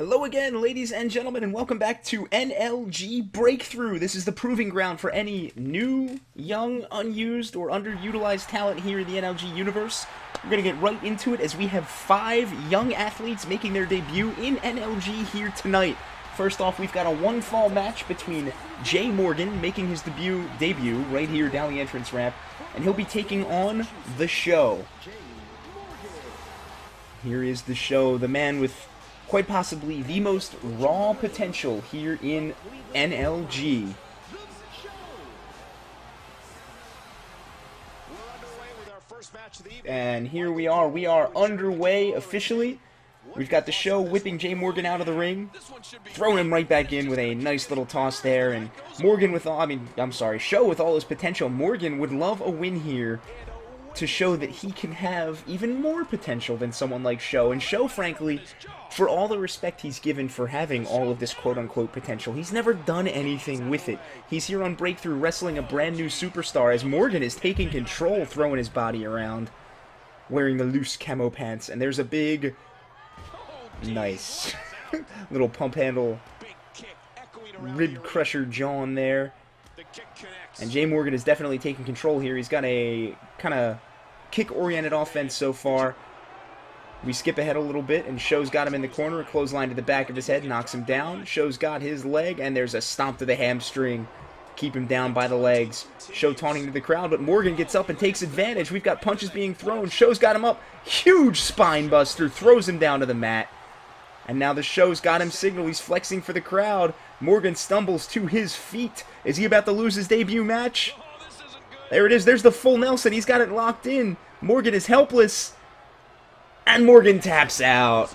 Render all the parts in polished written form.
Hello again, ladies and gentlemen, and welcome back to NLG Break Through. This is the proving ground for any new, young, unused, or underutilized talent here in the NLG universe. We're going to get right into it as we have 5 young athletes making their debut in NLG here tonight. First off, we've got a one-fall match between Jay Morgan making his debut right here down the entrance ramp, and he'll be taking on The Show. Here is The Show, the man with quite possibly the most raw potential here in NLG. And here we are underway officially. We've got The Show whipping Jay Morgan out of the ring, throwing him right back in with a nice little toss there, and Morgan with all, Show with all his potential. Morgan would love a win here to show that he can have even more potential than someone like Show. And Show, frankly, for all the respect he's given for having all of this quote-unquote potential, he's never done anything with it. He's here on Breakthrough wrestling a brand new superstar as Morgan is taking control, throwing his body around, wearing the loose camo pants. And there's a big, nice little pump handle, rib crusher John there. And Jay Morgan is definitely taking control here. He's got a kind of kick-oriented offense so far. We skip ahead a little bit, and Show's got him in the corner. A clothesline to the back of his head knocks him down. Show's got his leg, and there's a stomp to the hamstring. Keep him down by the legs. Show taunting to the crowd, but Morgan gets up and takes advantage. We've got punches being thrown. Show's got him up. Huge spine buster. Throws him down to the mat. And now The Show's got him signal. He's flexing for the crowd. Morgan stumbles to his feet. Is he about to lose his debut match? There it is. There's the full Nelson. He's got it locked in. Morgan is helpless. And Morgan taps out.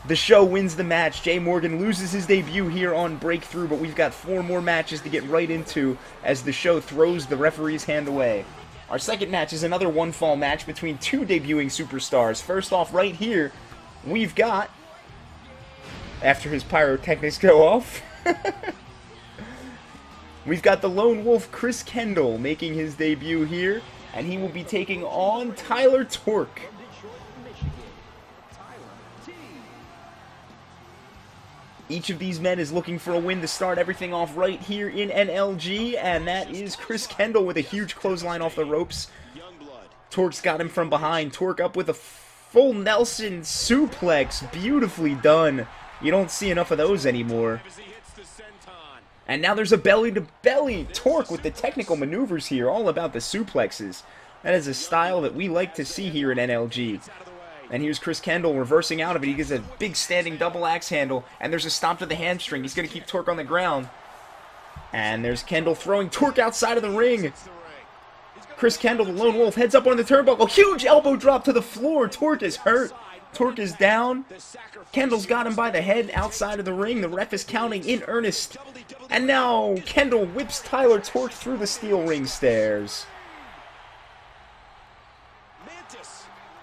The Show wins the match. Jay Morgan loses his debut here on Breakthrough, but we've got 4 more matches to get right into as The Show throws the referee's hand away. Our second match is another one-fall match between 2 debuting superstars. First off, right here, we've got, after his pyrotechnics go off, we've got the Lone Wolf Chris Kendall making his debut here, and he will be taking on Tyler Torque. Each of these men is looking for a win to start everything off right here in NLG, and that is Chris Kendall with a huge clothesline off the ropes. Torque's got him from behind. Torque up with a full Nelson suplex. Beautifully done. You don't see enough of those anymore. And now there's a belly-to-belly. Torque with the technical maneuvers here, all about the suplexes. That is a style that we like to see here in NLG. And here's Chris Kendall reversing out of it. He gets a big standing double axe handle, and there's a stomp to the hamstring. He's going to keep Torque on the ground. And there's Kendall throwing Torque outside of the ring. Chris Kendall, the Lone Wolf, heads up on the turnbuckle. Huge elbow drop to the floor. Torque is hurt. Torque is down. Kendall's got him by the head outside of the ring. The ref is counting in earnest. And now Kendall whips Tyler Torque through the steel ring stairs.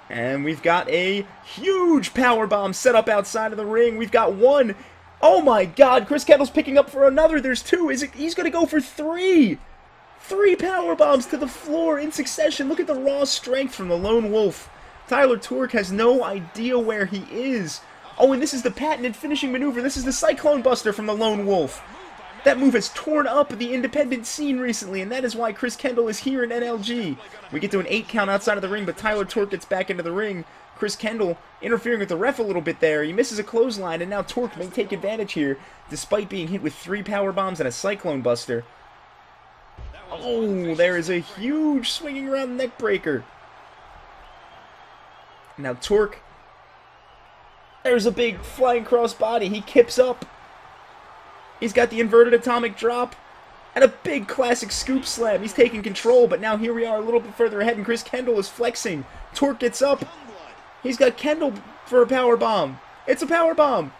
And we've got a huge powerbomb set up outside of the ring. We've got 1. Oh my god, Chris Kendall's picking up for another. There's 2. He's going to go for 3. 3 powerbombs to the floor in succession. Look at the raw strength from the Lone Wolf. Tyler Torque has no idea where he is. Oh, and this is the patented finishing maneuver. This is the Cyclone Buster from the Lone Wolf. That move has torn up the independent scene recently, and that is why Chris Kendall is here in NLG. We get to an 8 count outside of the ring, but Tyler Torque gets back into the ring. Chris Kendall interfering with the ref a little bit there. He misses a clothesline, and now Torque may take advantage here, despite being hit with 3 power bombs and a Cyclone Buster. Oh, there is a huge swinging around neck breaker. Now Torque, there's a big flying cross body. He kips up. He's got the inverted atomic drop and a big classic scoop slam. He's taking control, but now here we are a little bit further ahead, and Chris Kendall is flexing. Torque gets up. He's got Kendall for a power bomb. It's a power bomb.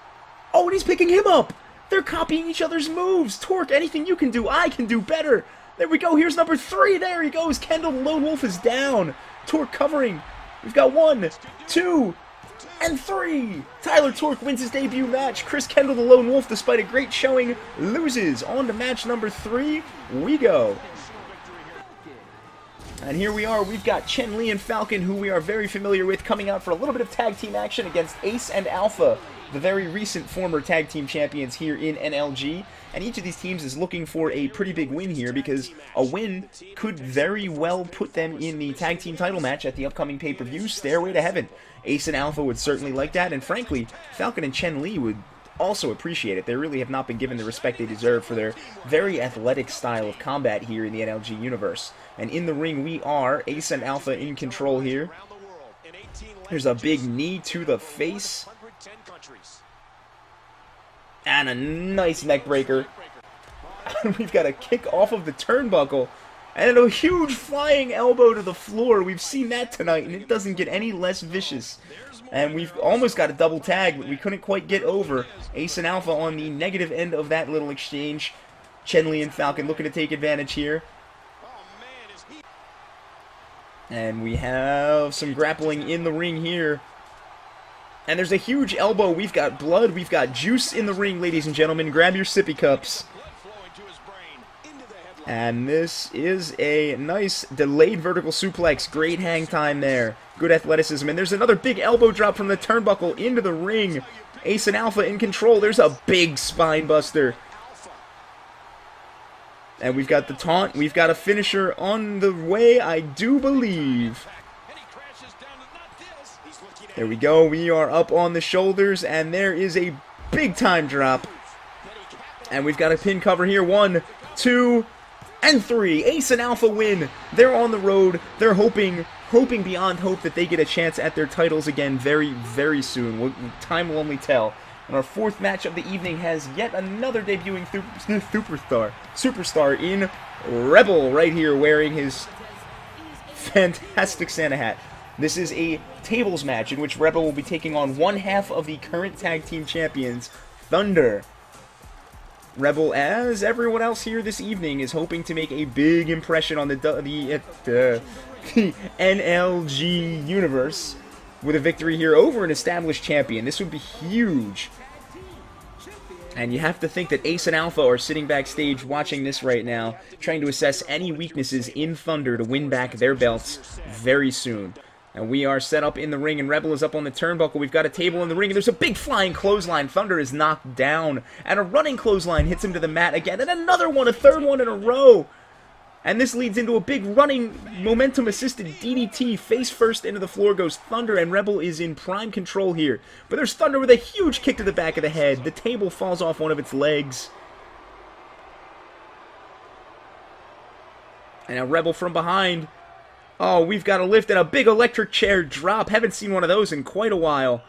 Oh, and he's picking him up. They're copying each other's moves. Torque, anything you can do, I can do better. There we go. Here's number 3. There he goes. Kendall, the Lone Wolf, is down. Torque covering. We've got 1, 2, and 3. Tyler Torque wins his debut match. Chris Kendall, the Lone Wolf, despite a great showing, loses. On to match number 3 we go. And here we are, we've got Chen Li and Falcon, who we are very familiar with, coming out for a little bit of tag team action against Ace and Alpha, the very recent former tag team champions here in NLG. And each of these teams is looking for a pretty big win here, because a win could very well put them in the tag team title match at the upcoming pay-per-view, Stairway to Heaven. Ace and Alpha would certainly like that, and frankly, Falcon and Chen Li would also appreciate it. They really have not been given the respect they deserve for their very athletic style of combat here in the NLG universe. And in the ring we are, Ace and Alpha in control here. There's a big knee to the face. And a nice neck breaker. We've got a kick off of the turnbuckle. And a huge flying elbow to the floor. We've seen that tonight, and it doesn't get any less vicious. And we've almost got a double tag, but we couldn't quite get over. Ace and Alpha on the negative end of that little exchange. Chen Li and Falcon looking to take advantage here. And we have some grappling in the ring here. And there's a huge elbow. We've got blood. We've got juice in the ring, ladies and gentlemen. Grab your sippy cups. And this is a nice delayed vertical suplex. Great hang time there. Good athleticism. And there's another big elbow drop from the turnbuckle into the ring. Ace and Alpha in control. There's a big spine buster. And we've got the taunt. We've got a finisher on the way, I do believe. There we go. We are up on the shoulders, and there is a big time drop. And we've got a pin cover here. 1, 2, and 3. Ace and Alpha win. They're on the road. They're hoping beyond hope that they get a chance at their titles again very, very soon. Time will only tell. And our fourth match of the evening has yet another debuting superstar in Rebel right here, wearing his fantastic Santa hat. This is a tables match in which Rebel will be taking on one half of the current tag team champions, Thunder. Rebel, as everyone else here this evening, is hoping to make a big impression on the NLG universe with a victory here over an established champion. This would be huge. And you have to think that Ace and Alpha are sitting backstage watching this right now, trying to assess any weaknesses in Thunder to win back their belts very soon. And we are set up in the ring, and Rebel is up on the turnbuckle. We've got a table in the ring, and there's a big flying clothesline. Thunder is knocked down, and a running clothesline hits him to the mat again, and another one, a third one in a row. And this leads into a big running, momentum-assisted DDT. Face first into the floor goes Thunder, and Rebel is in prime control here. But there's Thunder with a huge kick to the back of the head. The table falls off one of its legs. And now Rebel from behind. Oh, we've got a lift and a big electric chair drop. Haven't seen one of those in quite a while.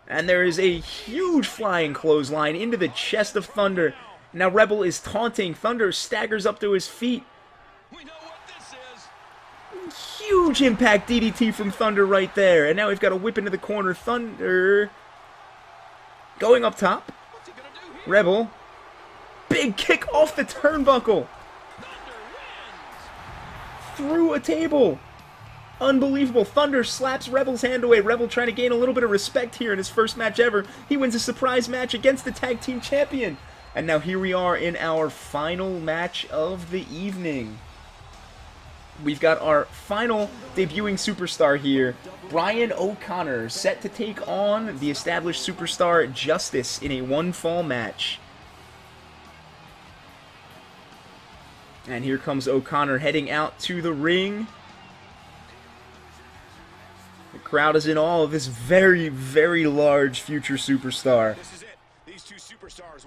And there is a huge flying clothesline into the chest of Thunder. Now Rebel is taunting. Thunder staggers up to his feet. Huge impact DDT from Thunder right there. And now we've got a whip into the corner. Thunder going up top. Rebel. Big kick off the turnbuckle. Through a table. Unbelievable. Thunder slaps Rebel's hand away. Rebel trying to gain a little bit of respect here in his first match ever. He wins a surprise match against the tag team champion. And now here we are in our final match of the evening. We've got our final debuting superstar here, Brian O'Connor, set to take on the established superstar Justice in a one-fall match. And here comes O'Connor heading out to the ring. The crowd is in awe of this very, very large future superstar.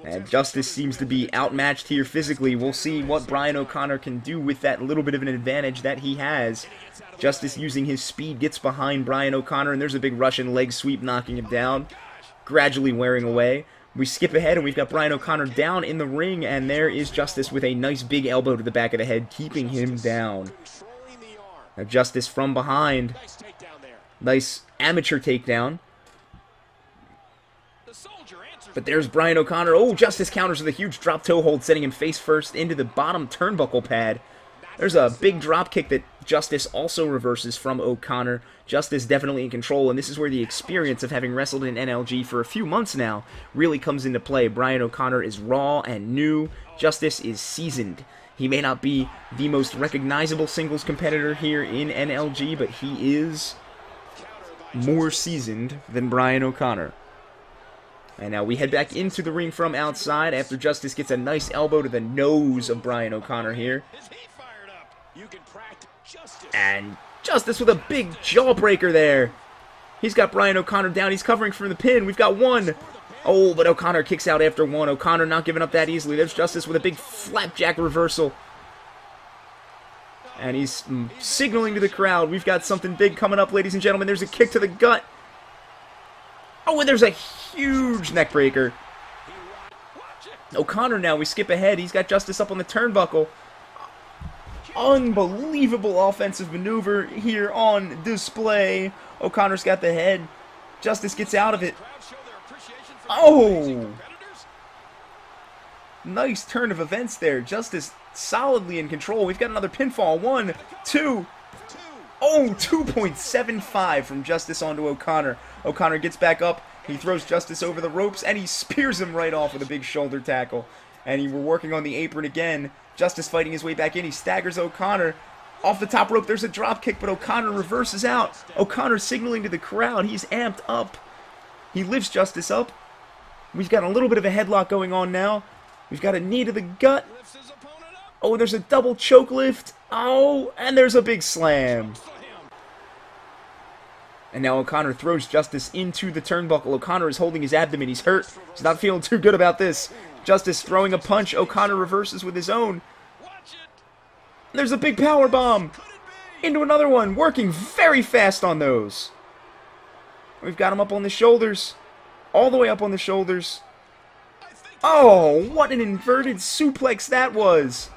And Justice seems to be outmatched here physically. We'll see what Brian O'Connor can do with that little bit of an advantage that he has. Justice, using his speed, gets behind Brian O'Connor, and there's a big Russian leg sweep knocking him down, gradually wearing away. We skip ahead, and we've got Brian O'Connor down in the ring, and there is Justice with a nice big elbow to the back of the head, keeping him down. Now Justice from behind. Nice amateur takedown. But there's Brian O'Connor. Oh, Justice counters with a huge drop toe hold, sending him face first into the bottom turnbuckle pad. There's a big drop kick that Justice also reverses from O'Connor. Justice definitely in control, and this is where the experience of having wrestled in NLG for a few months now really comes into play. Brian O'Connor is raw and new. Justice is seasoned. He may not be the most recognizable singles competitor here in NLG, but he is more seasoned than Brian O'Connor. And now we head back into the ring from outside after Justice gets a nice elbow to the nose of Brian O'Connor here. And Justice with a big jawbreaker there. He's got Brian O'Connor down. He's covering from the pin. We've got one. Oh, but O'Connor kicks out after one. O'Connor not giving up that easily. There's Justice with a big flapjack reversal. And he's signaling to the crowd. We've got something big coming up, ladies and gentlemen. There's a kick to the gut. Oh, and there's a huge neck breaker. O'Connor now, we skip ahead. He's got Justice up on the turnbuckle. Unbelievable offensive maneuver here on display. O'Connor's got the head. Justice gets out of it. Oh! Nice turn of events there. Justice solidly in control. We've got another pinfall. 1, 2. Oh, 2.75 from Justice onto O'Connor. O'Connor gets back up. He throws Justice over the ropes, and he spears him right off with a big shoulder tackle. And we're working on the apron again. Justice fighting his way back in. He staggers O'Connor. Off the top rope, there's a drop kick, but O'Connor reverses out. O'Connor signaling to the crowd. He's amped up. He lifts Justice up. We've got a little bit of a headlock going on now. We've got a knee to the gut. Oh, there's a double choke lift. Oh, and there's a big slam. And now O'Connor throws Justice into the turnbuckle. O'Connor is holding his abdomen. He's hurt. He's not feeling too good about this. Justice throwing a punch. O'Connor reverses with his own. There's a big power bomb. Into another one. Working very fast on those. We've got him up on the shoulders. All the way up on the shoulders. Oh, what an inverted suplex that was.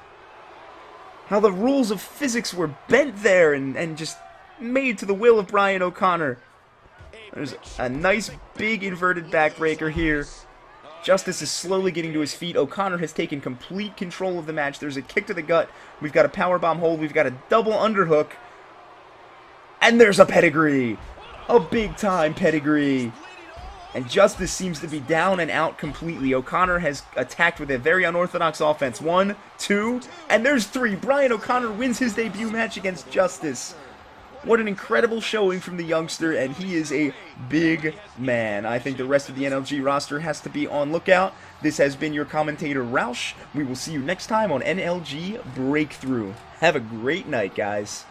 How the rules of physics were bent there and just made to the will of Brian O'Connor. There's a nice big inverted backbreaker here. Justice is slowly getting to his feet. O'Connor has taken complete control of the match. There's a kick to the gut. We've got a powerbomb hold. We've got a double underhook. And there's a pedigree. A big time pedigree. And Justice seems to be down and out completely. O'Connor has attacked with a very unorthodox offense. 1, 2, and there's 3. Brian O'Connor wins his debut match against Justice. What an incredible showing from the youngster, and he is a big man. I think the rest of the NLG roster has to be on lookout. This has been your commentator, Rausch. We will see you next time on NLG Break Through. Have a great night, guys.